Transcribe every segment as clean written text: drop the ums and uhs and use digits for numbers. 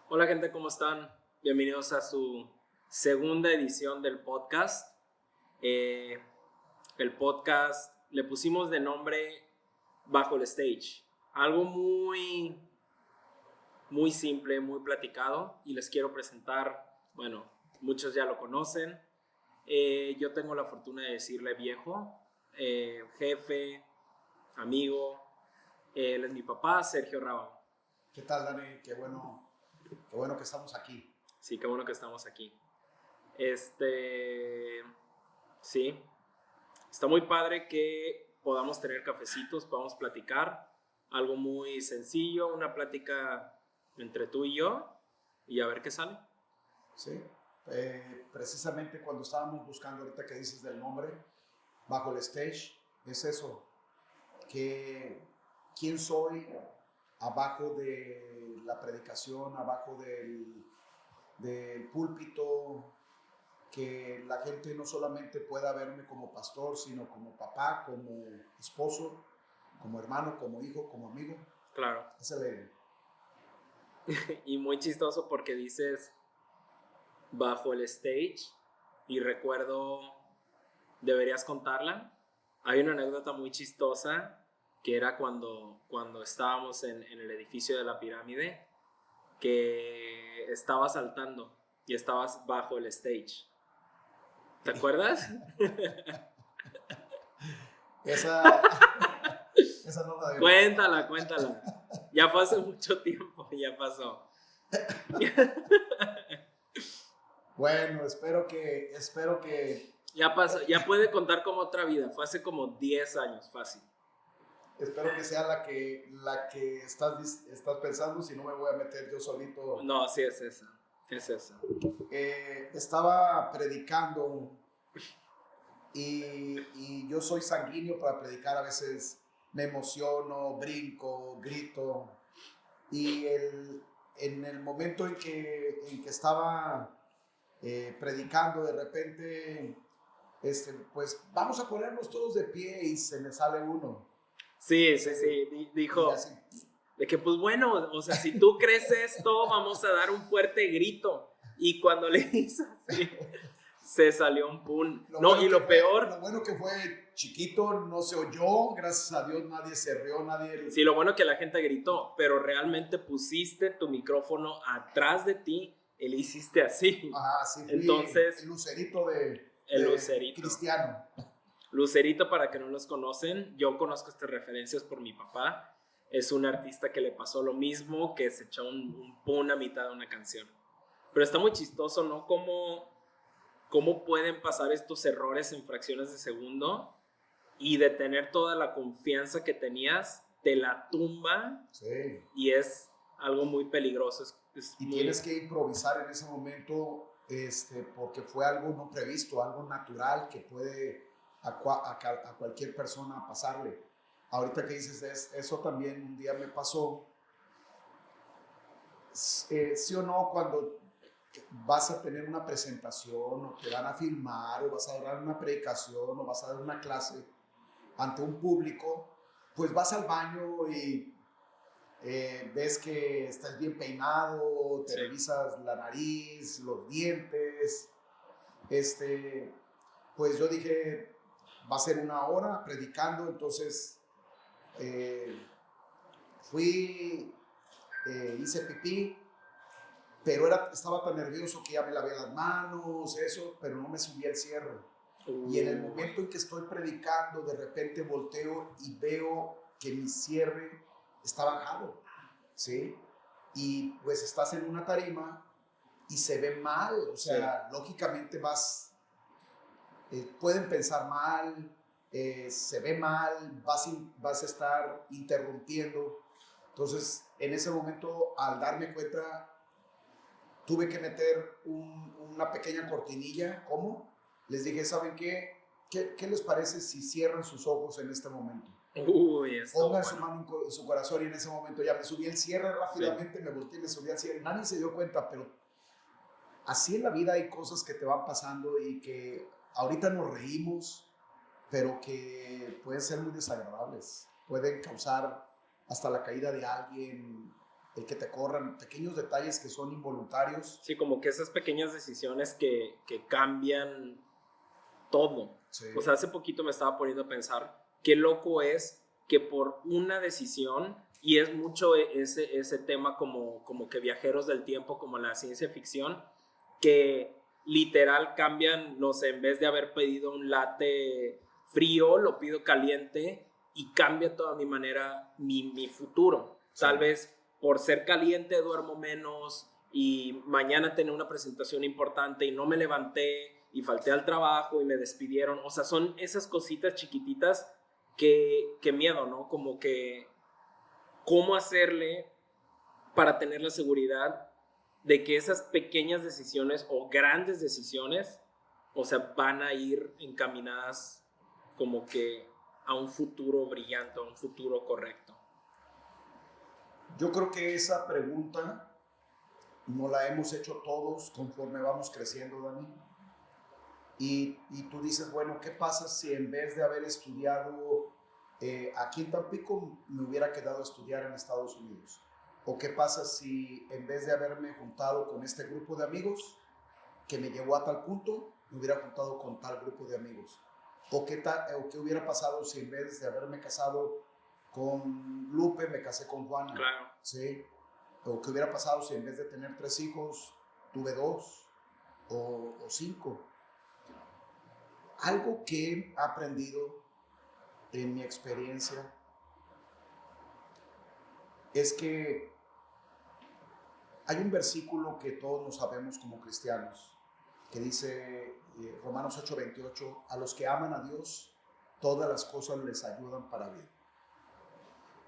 Hola gente, ¿cómo están? Bienvenidos a su segunda edición del podcast. Eh, el podcast le pusimos de nombre Bajo el Stage. Algo muy simple, muy platicado y les quiero presentar, bueno, muchos ya lo conocen. Yo tengo la fortuna de decirle viejo, jefe, amigo. Él es mi papá, Sergio Rábano. ¿Qué tal, Dani? Qué bueno que estamos aquí. Sí, qué bueno que estamos aquí. Sí, está muy padre que podamos tener cafecitos, podamos platicar, algo muy sencillo, una plática entre tú y yo, y a ver qué sale. ¿Sí? Precisamente cuando estábamos buscando, ahorita que dices del nombre, bajo el stage, es eso, que quién soy abajo de la predicación, abajo del púlpito, que la gente no solamente pueda verme como pastor, sino como papá, como esposo, como hermano, como hijo, como amigo. Claro. Esa es la idea. Y muy chistoso porque dices bajo el stage y recuerdo, deberías contarla. Hay una anécdota muy chistosa que era cuando estábamos en el edificio de la pirámide, que estabas saltando y estabas bajo el stage. ¿Te acuerdas? Esa, esa no la había Cuéntala. Ya fue hace mucho tiempo, ya pasó. Bueno, espero que, Ya pasó, ya puede contar como otra vida. Fue hace como 10 años, fácil. espero que sea la que estás pensando, si no me voy a meter yo solito. No, sí es esa. Es esa. Estaba predicando y yo soy sanguíneo para predicar, a veces me emociono, brinco, grito. Y en el momento en que estaba predicando, de repente, pues vamos a ponernos todos de pie y se me sale uno. Sí. Y Dijo así, de que, pues bueno, o sea, si tú crees esto, vamos a dar un fuerte grito. Y cuando le hizo así, se salió un pun. No, y lo peor. Lo bueno que fue chiquito, no se oyó, gracias a Dios nadie se rió, nadie. Sí, lo bueno que la gente gritó, pero realmente pusiste tu micrófono atrás de ti y le hiciste así. Ajá, sí, fui Entonces, el lucerito de Lucerito. Cristiano. Lucerito, para que no los conocen, yo conozco estas referencias por mi papá. Es un artista que le pasó lo mismo, que se echó un pun a mitad de una canción. Pero está muy chistoso, ¿no? ¿Cómo pueden pasar estos errores en fracciones de segundo y de tener toda la confianza que tenías, te la tumba? Sí. Y es algo muy peligroso. Y tienes que improvisar en ese momento, porque fue algo no previsto, algo natural que puede a cualquier persona pasarle. Ahorita que dices eso también un día me pasó. Sí o no, cuando vas a tener una presentación o te van a filmar o vas a dar una predicación o vas a dar una clase ante un público, pues vas al baño y ves que estás bien peinado, te revisas la nariz, los dientes. Pues yo dije, va a ser una hora predicando, entonces fui, hice pipí, pero estaba tan nervioso que ya me lavé las manos, eso, pero no me subí al cierre. Y en el momento en que estoy predicando, de repente volteo y veo que mi cierre está bajado, ¿sí? Y pues estás en una tarima y se ve mal, o sea, lógicamente pueden pensar mal, se ve mal, vas a estar interrumpiendo. Entonces, en ese momento, al darme cuenta, tuve que meter una pequeña cortinilla. ¿Cómo? Les dije, ¿saben qué? ¿Qué les parece si cierran sus ojos en este momento? Pongan su mano en su corazón, y en ese momento ya me subí el cierre rápidamente, me volteé y me subí al cierre. Nadie se dio cuenta, pero así en la vida hay cosas que te van pasando y que ahorita nos reímos, pero que pueden ser muy desagradables. Pueden causar hasta la caída de alguien. el que te corran, pequeños detalles que son involuntarios. Sí, como que esas pequeñas decisiones que cambian todo. Sí. O sea, hace poquito me estaba poniendo a pensar qué loco es que por una decisión, y es mucho ese tema como que viajeros del tiempo, como la ciencia ficción, que literal cambian, no sé, en vez de haber pedido un latte frío, lo pido caliente y cambia toda mi manera, mi futuro. Sí. Tal vez por ser caliente duermo menos y mañana tenía una presentación importante y no me levanté y falté al trabajo y me despidieron. O sea, son esas cositas chiquititas que miedo, ¿no? Como que cómo hacerle para tener la seguridad de que esas pequeñas decisiones o grandes decisiones, o sea, van a ir encaminadas como que a un futuro brillante, a un futuro correcto. Yo creo que esa pregunta nos la hemos hecho todos conforme vamos creciendo, Dani. Y tú dices, bueno, ¿qué pasa si en vez de haber estudiado aquí en Tampico me hubiera quedado a estudiar en Estados Unidos? ¿O qué pasa si en vez de haberme juntado con este grupo de amigos que me llevó a tal punto, me hubiera juntado con tal grupo de amigos? ¿O qué hubiera pasado si en vez de haberme casado con Lupe, me casé con Juana? Claro. ¿Sí? ¿O qué hubiera pasado si en vez de tener 3 hijos, tuve 2 o 5? Algo que he aprendido en mi experiencia es que hay un versículo que todos nos sabemos como cristianos, que dice Romanos 8:28, a los que aman a Dios, todas las cosas les ayudan para bien.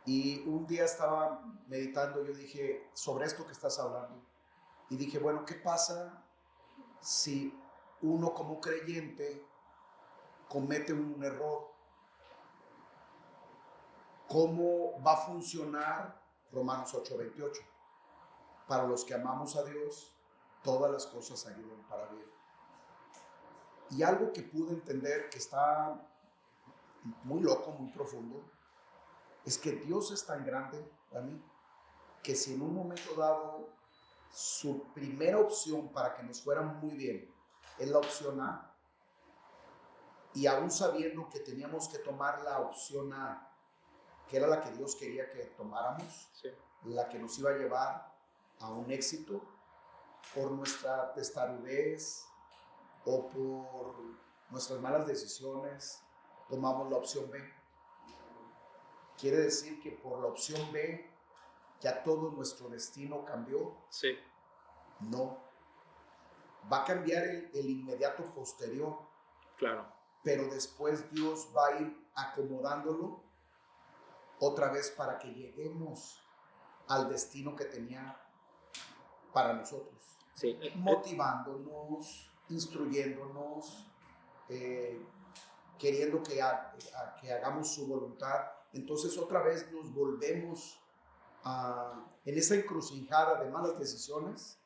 Y un día estaba meditando, yo dije, sobre esto que estás hablando, y dije, bueno, ¿qué pasa si uno como creyente comete un error? ¿Cómo va a funcionar Romanos 8:28? Para los que amamos a Dios, todas las cosas ayudan para bien. Y algo que pude entender que está muy loco, muy profundo, es que Dios es tan grande para mí, que si en un momento dado su primera opción para que nos fuera muy bien es la opción A, y aún sabiendo que teníamos que tomar la opción A, que era la que Dios quería que tomáramos, sí, la que nos iba a llevar a un éxito, por nuestra testarudez o por nuestras malas decisiones, tomamos la opción B. Quiere decir que por la opción B ya todo nuestro destino cambió. Sí. No. Va a cambiar el inmediato posterior. Claro. Pero después Dios va a ir acomodándolo otra vez para que lleguemos al destino que tenía para nosotros. Sí. Motivándonos, instruyéndonos, queriendo que hagamos su voluntad. Entonces otra vez nos volvemos en esa encrucijada de malas decisiones.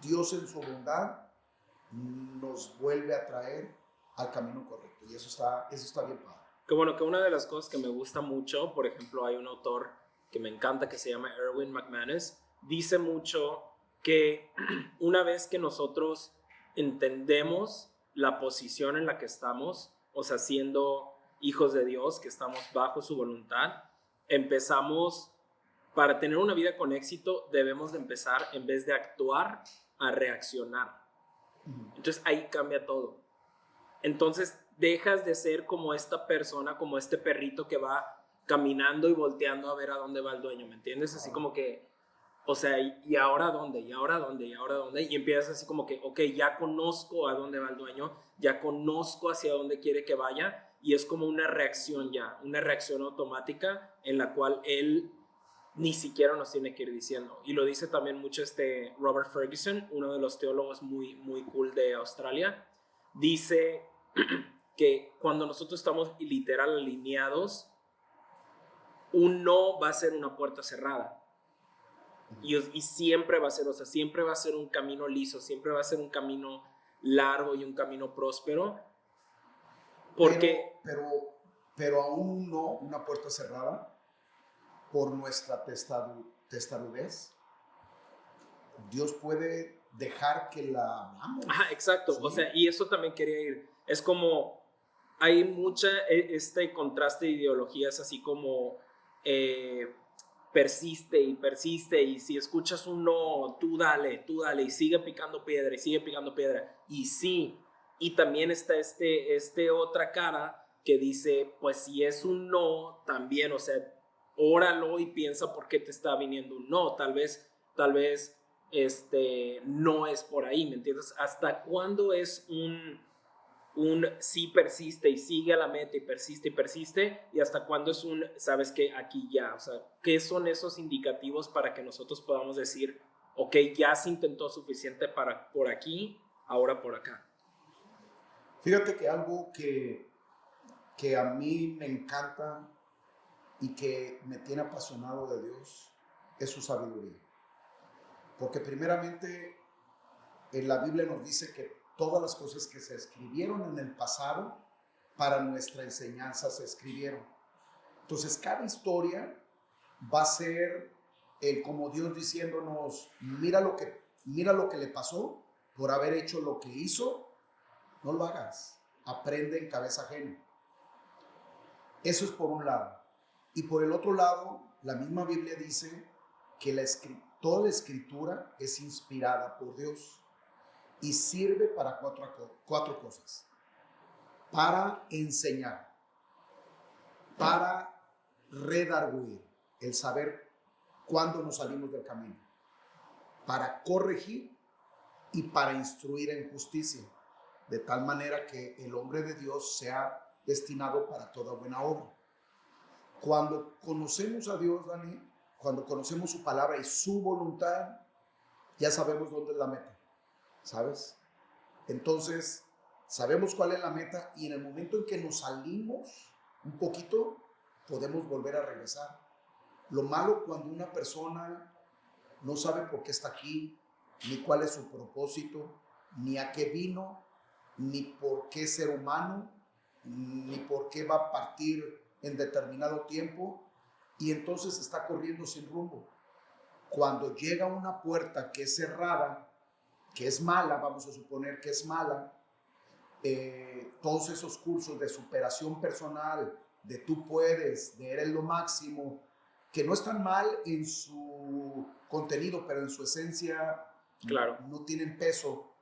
Dios en su bondad nos vuelve a traer al camino correcto, y eso está bien padre. Que bueno, que una de las cosas que me gusta mucho, por ejemplo, hay un autor que me encanta que se llama Erwin McManus, dice mucho que una vez que nosotros entendemos la posición en la que estamos, o sea, siendo hijos de Dios, que estamos bajo su voluntad, empezamos, para tener una vida con éxito, debemos de empezar, en vez de actuar, a reaccionar. Entonces ahí cambia todo. Entonces dejas de ser como esta persona, como este perrito que va caminando y volteando a ver a dónde va el dueño, ¿me entiendes? Así como que, o sea, ¿y ahora dónde? ¿Y ahora dónde? ¿Y ahora dónde? Y empiezas así como que, ok, ya conozco a dónde va el dueño, ya conozco hacia dónde quiere que vaya, y es como una reacción ya, una reacción automática en la cual él ni siquiera nos tiene que ir diciendo. Y lo dice también mucho Robert Ferguson, uno de los teólogos muy, muy cool de Australia. Dice que cuando nosotros estamos literal alineados, un no va a ser una puerta cerrada. Y siempre va a ser, o sea, siempre va a ser un camino liso, siempre va a ser un camino largo y un camino próspero. Porque... Pero aún no una puerta cerrada por nuestra testarudez, Dios puede dejar que la amamos. Ajá, exacto. Sí. O sea, y eso también quería ir. Es como, hay mucha, este contraste de ideologías, así como persiste y persiste, y si escuchas un no, tú dale, y sigue picando piedra, y sigue picando piedra. Y sí, y también está otra cara que dice, pues si es un no, también, o sea, óralo y piensa por qué te está viniendo un no. Tal vez no es por ahí, ¿me entiendes? ¿Hasta cuándo es un sí persiste y sigue a la meta y persiste, y hasta cuándo es un, sabes que aquí ya, o sea, qué son esos indicativos para que nosotros podamos decir, ok, ya se intentó suficiente para por aquí, ahora por acá? Fíjate que algo que a mí me encanta y que me tiene apasionado de Dios es su sabiduría. Porque primeramente en la Biblia nos dice que todas las cosas que se escribieron en el pasado para nuestra enseñanza se escribieron. Entonces cada historia va a ser como Dios diciéndonos, mira lo que le pasó por haber hecho lo que hizo, no lo hagas, aprende en cabeza ajena. Eso es por un lado. Y por el otro lado, la misma Biblia dice que toda la escritura es inspirada por Dios y sirve para cuatro cosas. Para enseñar, para redarguir, el saber cuándo nos salimos del camino, para corregir y para instruir en justicia, de tal manera que el hombre de Dios sea destinado para toda buena obra. Cuando conocemos a Dios, Dani, cuando conocemos su palabra y su voluntad, ya sabemos dónde es la meta, ¿sabes? Entonces, sabemos cuál es la meta y en el momento en que nos salimos un poquito, podemos volver a regresar. Lo malo cuando una persona no sabe por qué está aquí, ni cuál es su propósito, ni a qué vino, ni por qué ser humano, ni por qué va a partir en determinado tiempo, y entonces está corriendo sin rumbo. Cuando llega a una puerta que es cerrada, que es mala, vamos a suponer que es mala, todos esos cursos de superación personal, de tú puedes, de eres lo máximo, que no están mal en su contenido, pero en su esencia, claro, no tienen peso,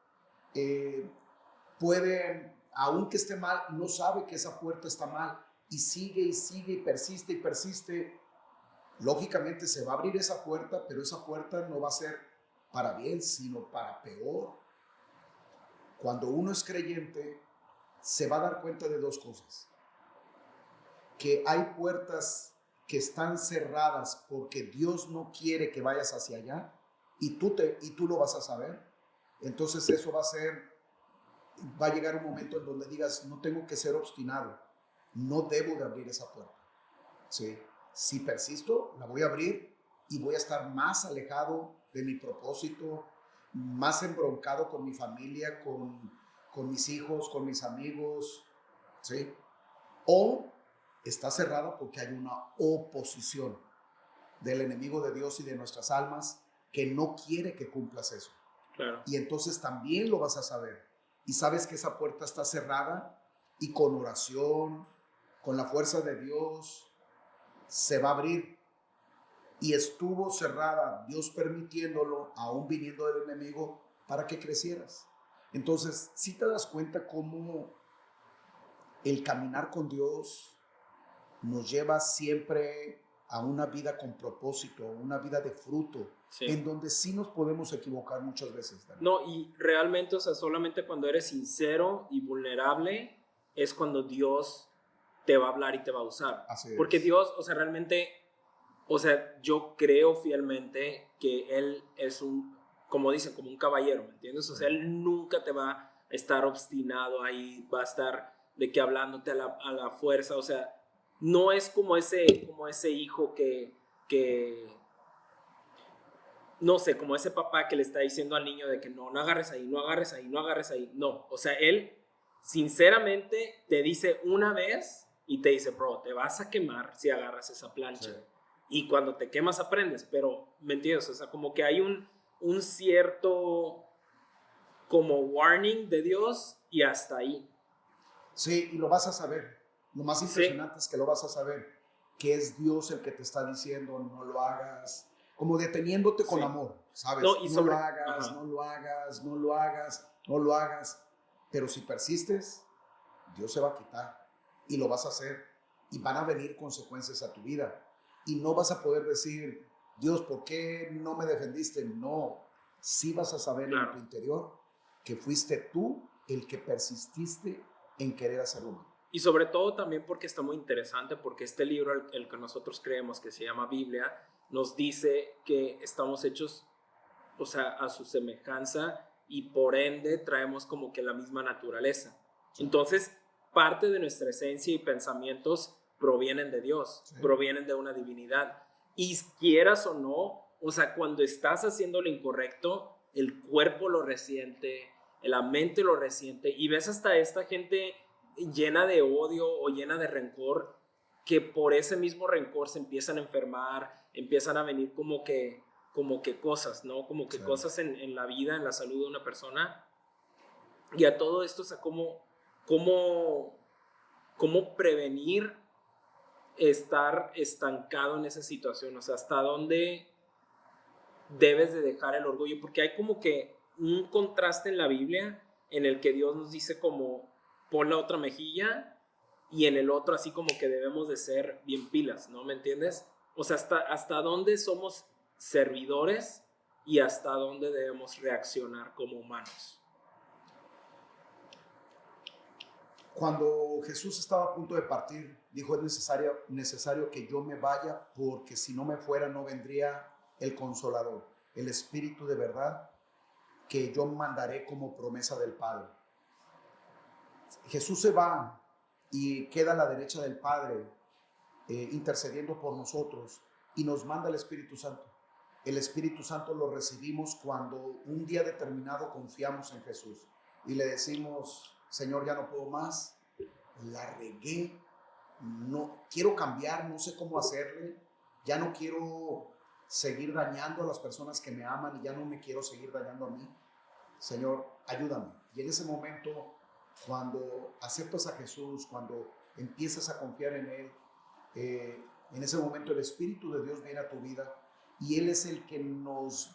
pueden, aunque esté mal, no sabe que esa puerta está mal y sigue y persiste. Lógicamente se va a abrir esa puerta, pero esa puerta no va a ser para bien, sino para peor. Cuando uno es creyente, se va a dar cuenta de dos cosas: que hay puertas que están cerradas porque Dios no quiere que vayas hacia allá, y tú lo vas a saber. Entonces eso va a llegar un momento en donde digas, no tengo que ser obstinado, no debo de abrir esa puerta. ¿Sí? Si persisto, la voy a abrir y voy a estar más alejado de mi propósito, más embroncado con mi familia, con mis hijos, con mis amigos, ¿sí? O está cerrada porque hay una oposición del enemigo de Dios y de nuestras almas que no quiere que cumplas eso. claro. Y entonces también lo vas a saber. Y sabes que esa puerta está cerrada y con oración, con la fuerza de Dios, se va a abrir. Y estuvo cerrada, Dios permitiéndolo, aún viniendo del enemigo, para que crecieras. Entonces, si te das cuenta cómo el caminar con Dios nos lleva siempre a una vida con propósito, una vida de fruto, Sí. en donde sí nos podemos equivocar muchas veces, Daniel. No, y realmente, o sea, solamente cuando eres sincero y vulnerable es cuando Dios te va a hablar y te va a usar. Así es. Porque Dios, o sea, realmente, o sea, yo creo fielmente que Él es como dicen, como un caballero, ¿me entiendes? O sea, Él nunca te va a estar obstinado ahí, va a estar de que hablándote a la fuerza, o sea, no es como ese hijo que no sé, como ese papá que le está diciendo al niño de que no agarres ahí, no agarres ahí, no agarres ahí. No, o sea, él sinceramente te dice una vez y te dice, bro, te vas a quemar si agarras esa plancha. Sí. y cuando te quemas aprendes, pero, ¿me entiendes? O sea, como que hay un cierto como warning de Dios y hasta ahí. Sí, y lo vas a saber. Lo más Sí, impresionante es que lo vas a saber, que es Dios el que te está diciendo, no lo hagas, como deteniéndote con sí. amor, No, ¿sabes? y No lo sobre, hagas, ajá. no lo hagas, no lo hagas, no lo hagas. Pero si persistes, Dios se va a quitar y lo vas a hacer y van a venir consecuencias a tu vida. Y no vas a poder decir, Dios, ¿por qué no me defendiste? No, sí vas a saber en tu Claro. interior que fuiste tú el que persististe en querer hacerlo mal. Y sobre todo también porque está muy interesante, porque este libro, el que nosotros creemos que se llama Biblia, nos dice que estamos hechos, o sea, a su semejanza y por ende traemos como que la misma naturaleza. Sí. Entonces, parte de nuestra esencia y pensamientos provienen de Dios, Sí. provienen de una divinidad. Y quieras o no, o sea, cuando estás haciendo lo incorrecto, el cuerpo lo resiente, la mente lo resiente, y ves hasta esta gente llena de odio o llena de rencor, que por ese mismo rencor se empiezan a enfermar, empiezan a venir como que cosas, ¿no? Como que Sí. cosas en la vida, en la salud de una persona. Y a todo esto, o sea, cómo prevenir estar estancado en esa situación, o sea, hasta dónde debes de dejar el orgullo, porque hay como que un contraste en la Biblia en el que Dios nos dice como pon la otra mejilla y en el otro así como que debemos de ser bien pilas, ¿no? ¿Me entiendes? O sea, hasta dónde somos servidores y hasta dónde debemos reaccionar como humanos. Cuando Jesús estaba a punto de partir, dijo, es necesario que yo me vaya, porque si no me fuera no vendría el Consolador, el Espíritu de verdad, que yo mandaré como promesa del Padre. Jesús se va y queda a la derecha del Padre, intercediendo por nosotros, y nos manda el Espíritu Santo. El Espíritu Santo lo recibimos cuando un día determinado confiamos en Jesús y le decimos, Señor, ya no puedo más, la regué, no quiero cambiar, no sé cómo hacerle, ya no quiero seguir dañando a las personas que me aman y ya no me quiero seguir dañando a mí. Señor, ayúdame. Y en ese momento, cuando aceptas a Jesús, cuando empiezas a confiar en Él, en ese momento el Espíritu de Dios viene a tu vida y Él es el que nos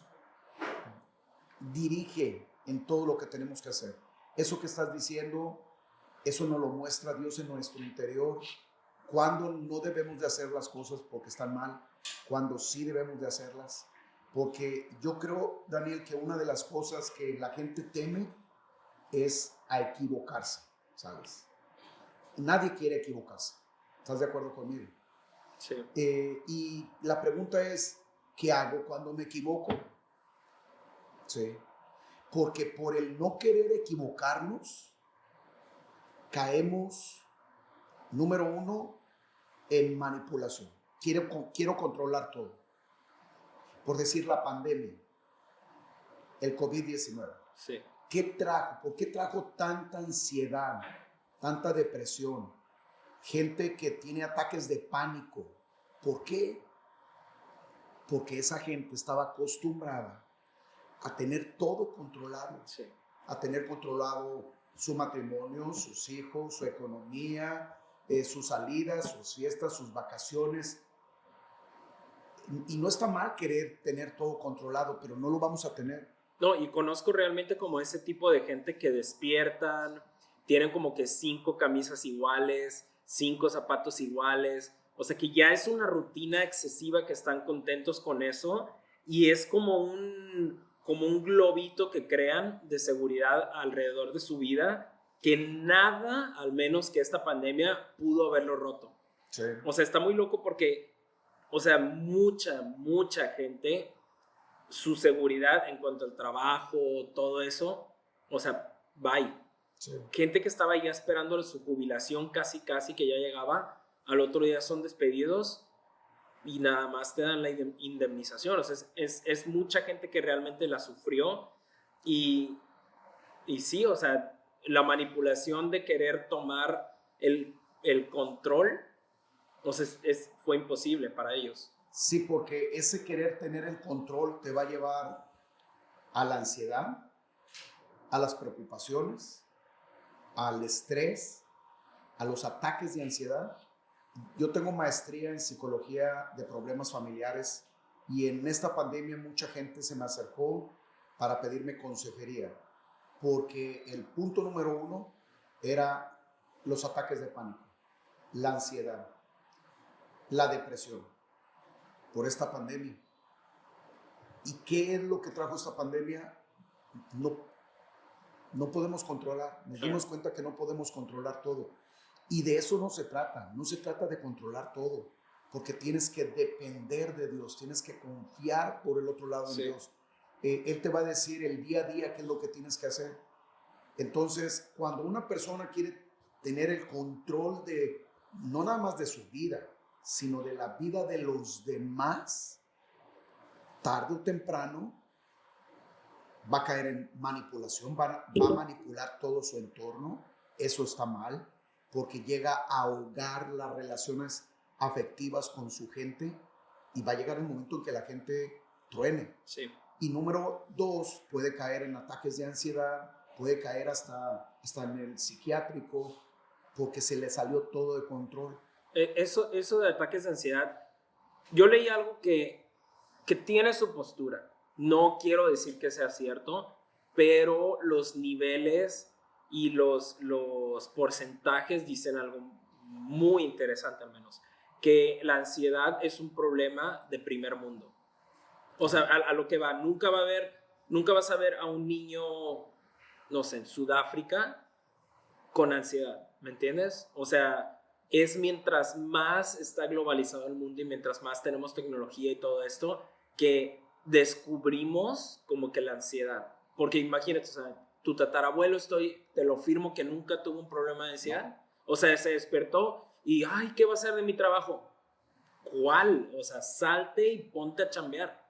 dirige en todo lo que tenemos que hacer. Eso que estás diciendo, eso nos lo muestra Dios en nuestro interior. Cuando no debemos de hacer las cosas porque están mal, cuando sí debemos de hacerlas. Porque yo creo, Daniel, que una de las cosas que la gente teme es a equivocarse, ¿sabes? Nadie quiere equivocarse. ¿Estás de acuerdo conmigo? Sí. Y la pregunta es, ¿qué hago cuando me equivoco? Sí. Porque por el no querer equivocarnos, caemos, número uno, en manipulación. Quiero controlar todo. Por decir la pandemia, el COVID-19. Sí. ¿Qué trajo? ¿Por qué trajo tanta ansiedad, tanta depresión? Gente que tiene ataques de pánico. ¿Por qué? Porque esa gente estaba acostumbrada a tener todo controlado. Sí. A tener controlado su matrimonio, sus hijos, su economía, sus salidas, sus fiestas, sus vacaciones. Y no está mal querer tener todo controlado, pero no lo vamos a tener. No, y conozco realmente como ese tipo de gente que despiertan, tienen como que 5 camisas iguales, 5 zapatos iguales, o sea que ya es una rutina excesiva que están contentos con eso y es como un globito que crean de seguridad alrededor de su vida que nada, al menos que esta pandemia, pudo haberlo roto. Sí. O sea, está muy loco porque, o sea, mucha gente su seguridad en cuanto al trabajo, todo eso, o sea, bye. Sí. Gente que estaba ya esperando su jubilación casi que ya llegaba, al otro día son despedidos y nada más te dan la indemnización. O sea, es mucha gente que realmente la sufrió y sí, o sea, la manipulación de querer tomar el control, o sea, fue imposible para ellos. Sí, porque ese querer tener el control te va a llevar a la ansiedad, a las preocupaciones, al estrés, a los ataques de ansiedad. Yo tengo maestría en psicología de problemas familiares y en esta pandemia mucha gente se me acercó para pedirme consejería, porque el punto número uno era los ataques de pánico, la ansiedad, la depresión por esta pandemia. ¿Y qué es lo que trajo esta pandemia? No podemos controlar. Nos dimos cuenta que no podemos controlar todo. Y de eso no se trata. No se trata de controlar todo. Porque tienes que depender de Dios. Tienes que confiar por el otro lado en Dios. Él te va a decir el día a día qué es lo que tienes que hacer. Entonces, cuando una persona quiere tener el control de, no nada más de su vida, sino de la vida de los demás, tarde o temprano va a caer en manipulación, va a manipular todo su entorno. Eso está mal, porque llega a ahogar las relaciones afectivas con su gente y va a llegar el momento en que la gente truene. Sí. Y número dos, puede caer en ataques de ansiedad, puede caer hasta en el psiquiátrico, porque se le salió todo de control. Eso de ataques de ansiedad, yo leí algo que tiene su postura. No quiero decir que sea cierto, pero los niveles y los porcentajes dicen algo muy interesante, al menos, que la ansiedad es un problema de primer mundo. O sea, a lo que va, nunca vas a ver a un niño, no sé, en Sudáfrica con ansiedad, ¿me entiendes? O sea, es mientras más está globalizado el mundo y mientras más tenemos tecnología y todo esto, que descubrimos como que la ansiedad. Porque imagínate, o sea, tu tatarabuelo, te lo firmo que nunca tuvo un problema de ansiedad. O sea, se despertó y, ay, ¿qué va a hacer de mi trabajo? ¿Cuál? O sea, salte y ponte a chambear.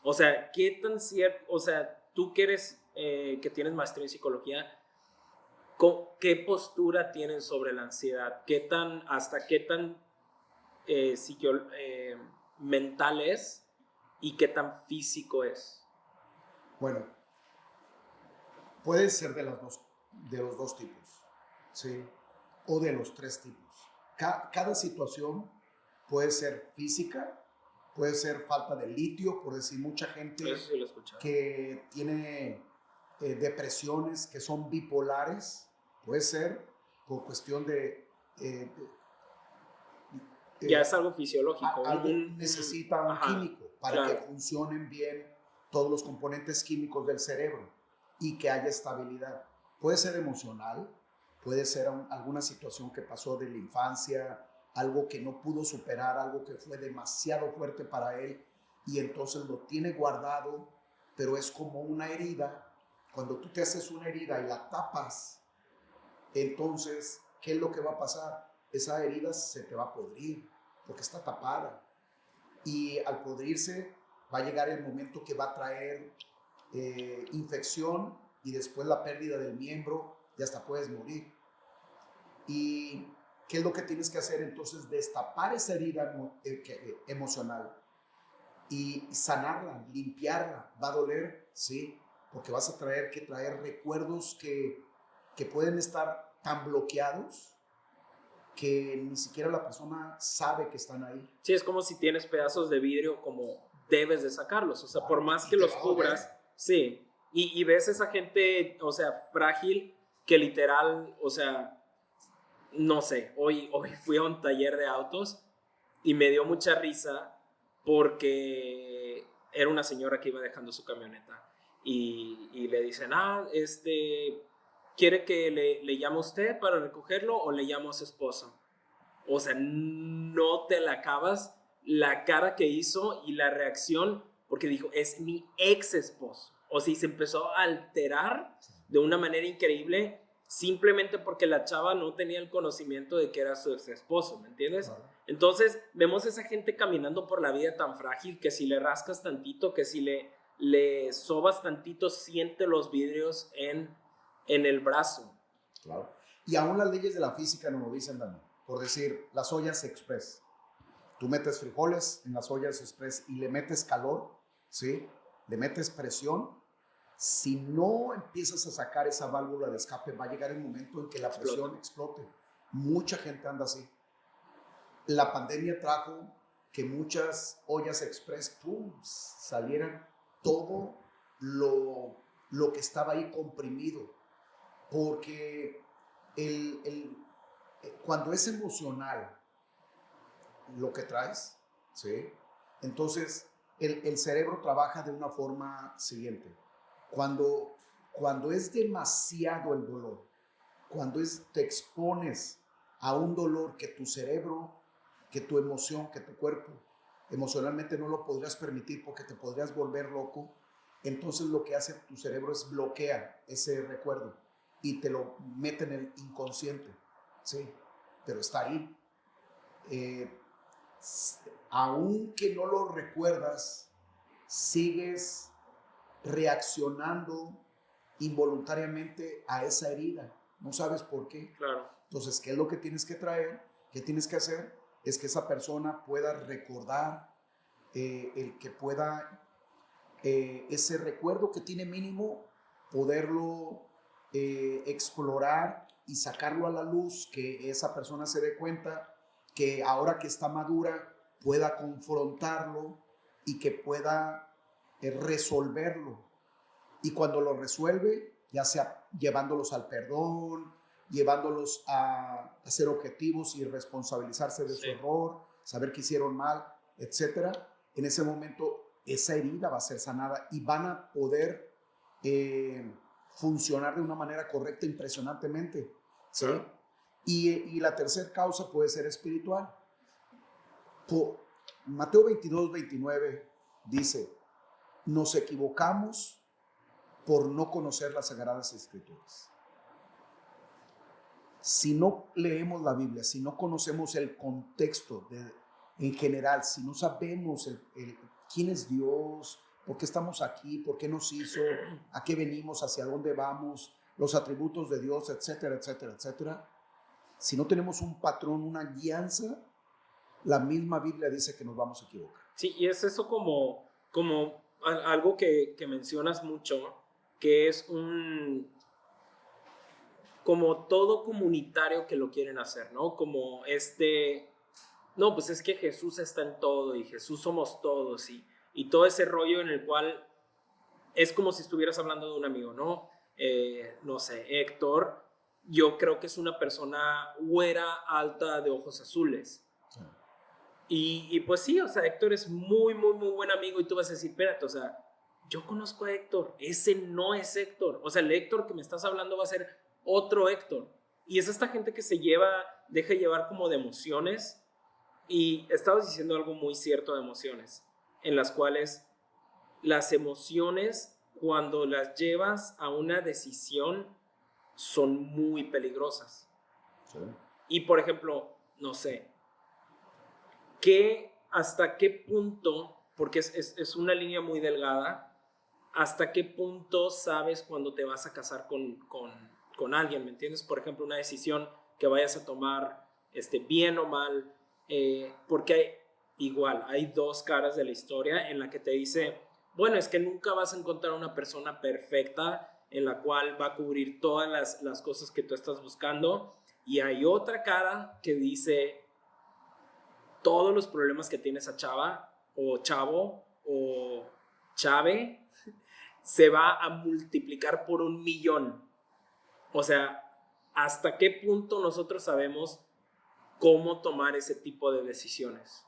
O sea, ¿qué tan cierto? O sea, tú que eres, que tienes maestría en psicología, ¿qué postura tienen sobre la ansiedad? ¿Hasta qué tan mental es y qué tan físico es? Bueno, puede ser de los dos tipos, ¿sí? O de los tres tipos. Cada situación puede ser física, puede ser falta de litio, por decir mucha gente sí que tiene depresiones que son bipolares, puede ser por cuestión de ya es algo fisiológico. Necesita un químico para que funcionen bien todos los componentes químicos del cerebro y que haya estabilidad. Puede ser emocional, puede ser alguna situación que pasó de la infancia, algo que no pudo superar, algo que fue demasiado fuerte para él y entonces lo tiene guardado, pero es como una herida. Cuando tú te haces una herida y la tapas, entonces, ¿qué es lo que va a pasar? Esa herida se te va a podrir porque está tapada y al podrirse va a llegar el momento que va a traer infección y después la pérdida del miembro y hasta puedes morir. ¿Y qué es lo que tienes que hacer? Entonces destapar esa herida emocional y sanarla, limpiarla. ¿Va a doler? Sí, porque vas a traer recuerdos que pueden estar tan bloqueados que ni siquiera la persona sabe que están ahí. Sí, es como si tienes pedazos de vidrio, como debes de sacarlos, o sea, por más que los cubras, sí, y ves esa gente, o sea, frágil, que literal, o sea, no sé, hoy fui a un taller de autos y me dio mucha risa porque era una señora que iba dejando su camioneta y le dicen, ¿quiere que le llame a usted para recogerlo o le llamo a su esposo? O sea, no te la acabas la cara que hizo y la reacción, porque dijo, es mi ex esposo. O sea, y se empezó a alterar de una manera increíble simplemente porque la chava no tenía el conocimiento de que era su ex esposo, ¿me entiendes? Entonces, vemos a esa gente caminando por la vida tan frágil que si le rascas tantito, que si le sobas tantito, siente los vidrios en el brazo. Claro. Y aún las leyes de la física nos lo dicen, Dani. Por decir, las ollas express. Tú metes frijoles en las ollas express y le metes calor, ¿sí? Le metes presión. Si no empiezas a sacar esa válvula de escape, va a llegar el momento en que la presión explote. Mucha gente anda así. La pandemia trajo que muchas ollas express, ¡pum!, salieran todo lo que estaba ahí comprimido. Porque cuando es emocional lo que traes, ¿sí? Entonces el cerebro trabaja de una forma siguiente. Cuando es demasiado el dolor, cuando te expones a un dolor que tu cerebro, que tu emoción, que tu cuerpo emocionalmente no lo podrías permitir porque te podrías volver loco, entonces lo que hace tu cerebro es bloquear ese recuerdo y te lo mete en el inconsciente, ¿sí? Pero está ahí. Aunque no lo recuerdas, sigues reaccionando involuntariamente a esa herida. No sabes por qué. Claro. Entonces, ¿qué es lo que tienes que traer? ¿Qué tienes que hacer? Es que esa persona pueda recordar, el que pueda, ese recuerdo que tiene mínimo, poderlo explorar y sacarlo a la luz, que esa persona se dé cuenta que ahora que está madura pueda confrontarlo y que pueda resolverlo. Y cuando lo resuelve, ya sea llevándolos al perdón, llevándolos a ser objetivos y responsabilizarse de su error, saber que hicieron mal, etcétera, en ese momento esa herida va a ser sanada y van a poder funcionar de una manera correcta impresionantemente, ¿sí? Y la tercera causa puede ser espiritual. Mateo 22, 29 dice: nos equivocamos por no conocer las Sagradas Escrituras. Si no leemos la Biblia, si no conocemos el contexto en general, si no sabemos quién es Dios, por qué estamos aquí, por qué nos hizo, a qué venimos, hacia dónde vamos, los atributos de Dios, etcétera, etcétera, etcétera, si no tenemos un patrón, una guianza, la misma Biblia dice que nos vamos a equivocar. Sí, y es eso como algo que mencionas mucho, que es como todo comunitario que lo quieren hacer, ¿no? Como no, pues es que Jesús está en todo y Jesús somos todos y todo ese rollo en el cual es como si estuvieras hablando de un amigo, ¿no? No sé, Héctor, yo creo que es una persona güera, alta, de ojos azules. Sí. Y pues sí, o sea, Héctor es muy, muy, muy buen amigo y tú vas a decir, espérate, o sea, yo conozco a Héctor, ese no es Héctor. O sea, el Héctor que me estás hablando va a ser otro Héctor. Y es esta gente que deja llevar como de emociones. Y estabas diciendo algo muy cierto de emociones, en las cuales las emociones, cuando las llevas a una decisión, son muy peligrosas. Sí. Y por ejemplo, no sé, ¿hasta qué punto, porque es una línea muy delgada, hasta qué punto sabes cuando te vas a casar con alguien, ¿me entiendes? Por ejemplo, una decisión que vayas a tomar bien o mal, porque hay dos caras de la historia en la que te dice, bueno, es que nunca vas a encontrar una persona perfecta en la cual va a cubrir todas las cosas que tú estás buscando, y hay otra cara que dice, todos los problemas que tiene esa chava o chavo o chave se va a multiplicar por 1,000,000. O sea, ¿hasta qué punto nosotros sabemos cómo tomar ese tipo de decisiones?